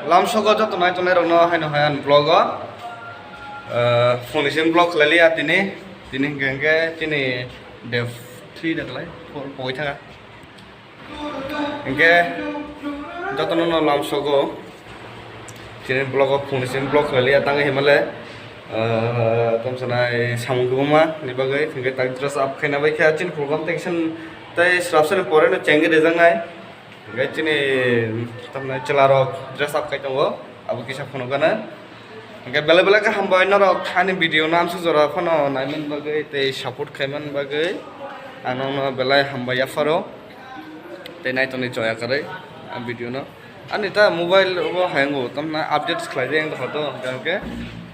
लामसोगो जत नाय तो नाय रंगनो हाय न हाय ब्लॉग फुनिसिम ब्लॉग खलालिया तिनी गेंगे तिनी डेव 3 दखलाय 4 पय थागा इंगे जत न लामसोगो तिनी ब्लॉग फुनिसिम ब्लॉग खलालिया तांगे हिमाले तमसनाय सामुगुमा निबागै इंगे ताक ड्रेस अप खैना बाय ख्या चिन प्रोग्राम टेक्सन तै स्रापसन परे न चेंगे रेजांगाय इंगे तिनी तमनाय चलारो ड्रेस अप खैतंगो अब किसा फनो गाना इंगे बेले बेले का हमबाय नरक खानि वीडियो नाम से जरा फनो नायमन बागै तै सपोर्ट खैमन बागै आनो न बेलाय हमबाय फारो तै नायतनि जया करे वीडियो न अनि ता मोबाइल वो हैंगो तमना अपडेट्स खलाय जाय हतो गंके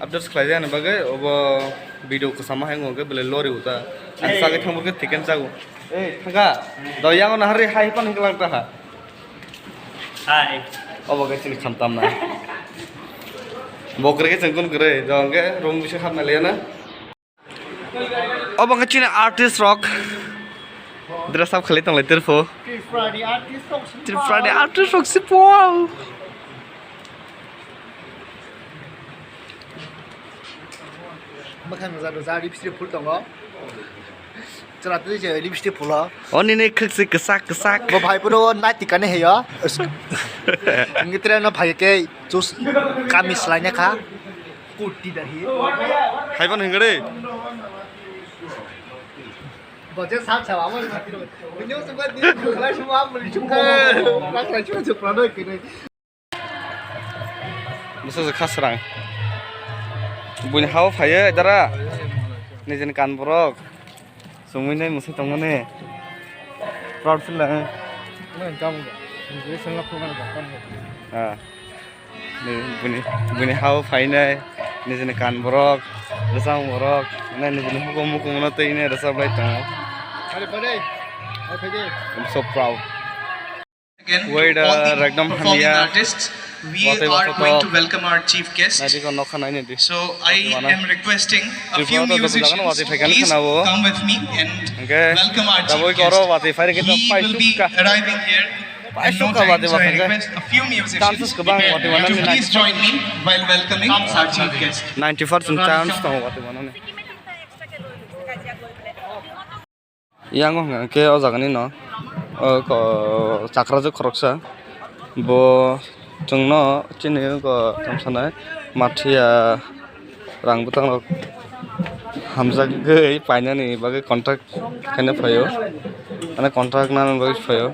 अपडेट्स खलाय जाय न बागै अब वीडियो को समा हैंगो के बेले लोरि उता सागे थंबर के थिकेन जागो ए थागा दयागो नहरि हाय पन हिगलांता हा हाय अब के चिन खमताम ना बोकरे के चंकुन करे जंगे रूम बिसे खाम ले ना अब के चिन आर्टिस्ट रॉक ड्रेस अप खले तंग लेतर फो फ्राइडे आर्टिस्ट रॉक सिपो मखान जादो जा लिपस्टिक फुल दंगो चला तो जे लिपस्टिक फुल अनि ने खसे कसाक बो भाई पुरो नाइट टिकाने हेयो इंगित्रे न भाई के जुस कामिस लाइने खा कुर्ती दही हायबन हिंगरे बजे साथ छवा म बिनो सुगा दिन खला सुवा मुलि सुका लाखला सुवा सुप्रानो किने मुसो खासरां बुनि हाव फायो दारा निजेन कान बरक समुइनाय मुसे तंगने प्राउड फिल ला गाम जे संगा फोगान बाकन बुनि हाव फायनाय निजेन कान बरक रसाव बरक ना निजेन हुको मुको मना तैने रसाव लाय तं अरे परे I'm so proud. Wait, Ragdam Hamia. We are going to welcome our chief guest. So I am requesting a few musicians to please come with me and welcome our chief guest. He will be arriving here in no time, so I request a few musicians to please join me while welcoming our chief guest. 91% chance to yang ke o jagani no ko chakrajo khoroksa bo jongno chini ko tamsanai mathia rang butang hamza gei painani bagai contract kene phayo ane contract na bagai phayo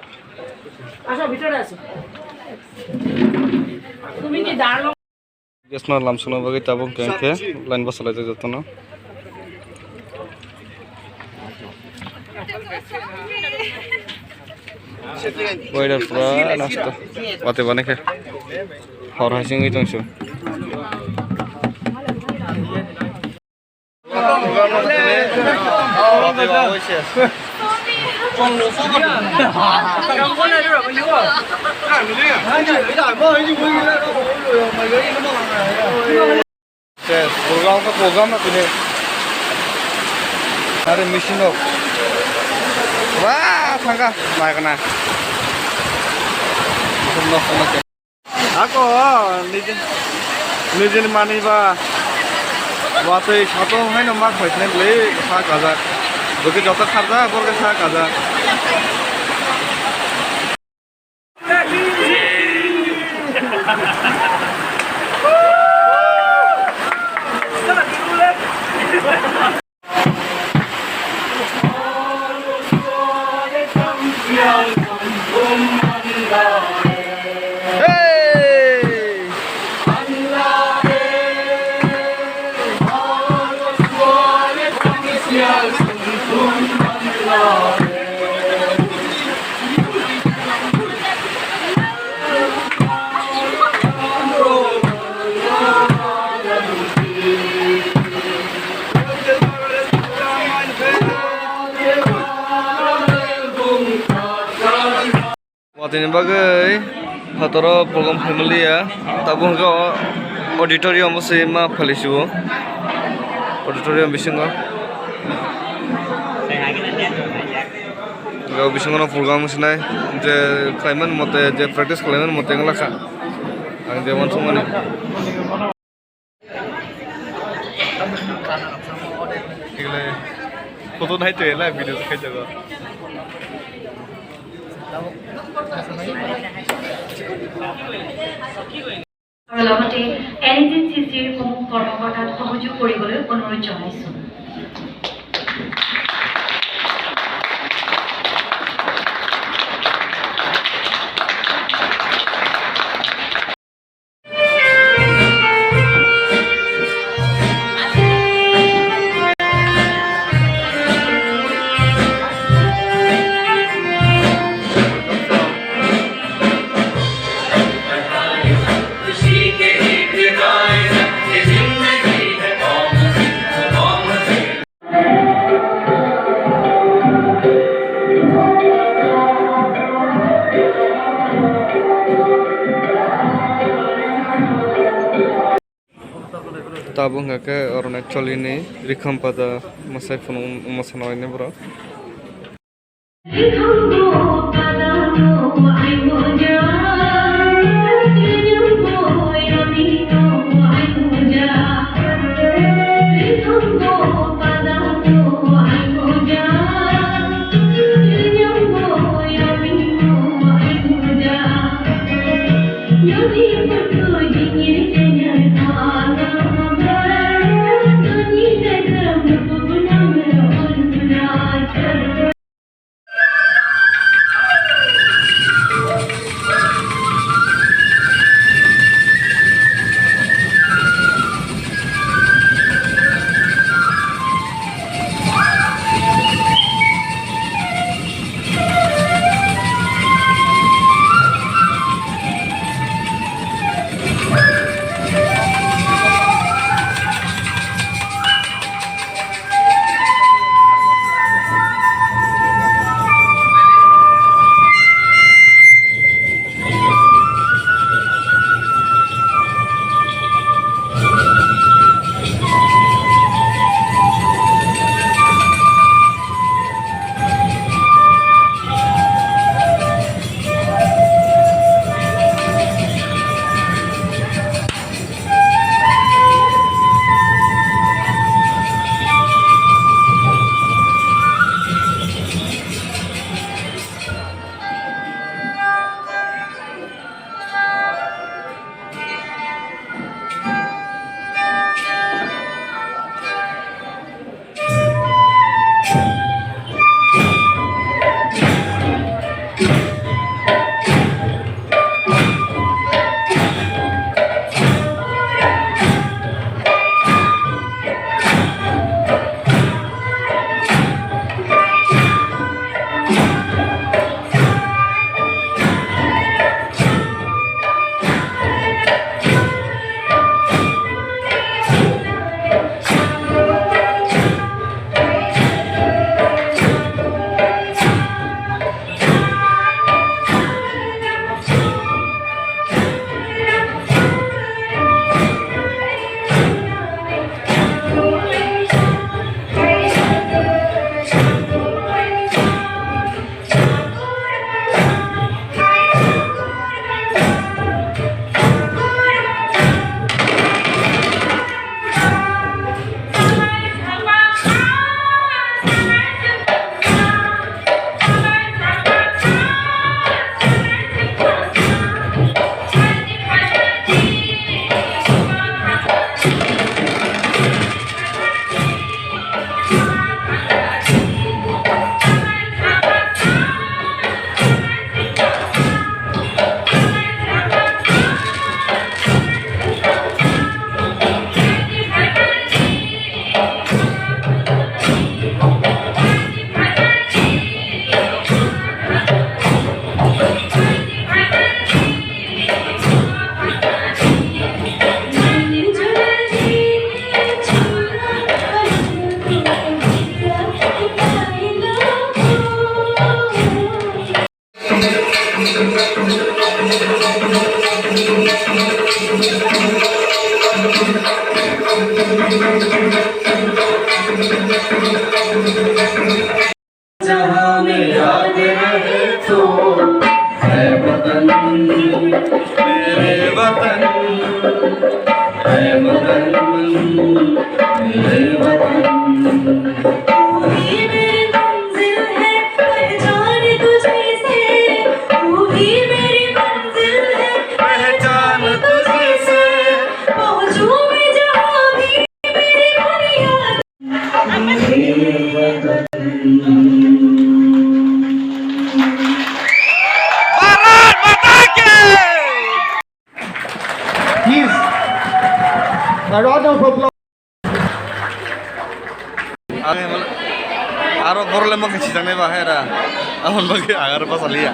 asha bhitore aso tumi ki darlo gesna lamsuno bagai tabo kenke line basala jatono Waiter pura nasta wate bane ke hor hasing itong su program ini ada mission of wah tangga naik kena aku nijen mani ba wate sato hai no mak hoisne le sa kaza doki jota kharda borge sa kaza Watine bagai hatoro program family ya tabung ko auditorium se ma phalisu auditorium bisingo ga bisingo program senai je klaiman mote je practice klaiman mote ngala kha dewan sungani. Tinggal foto naik tuh ya lah video sekali jago. আৰু লগতে NHCCৰ সমূহ কৰ্মকৰ্তাক সহযোগ কৰিবলৈ অনুৰোধ জনাইছোঁ। Tabung nggak ke orang actual ini rekam pada masa phone masa nawa ini bro. है वतन मेरे वतन Please, a round of applause. Aro borole mo kasi jangai bahera. Ahon bagi agar pas alia.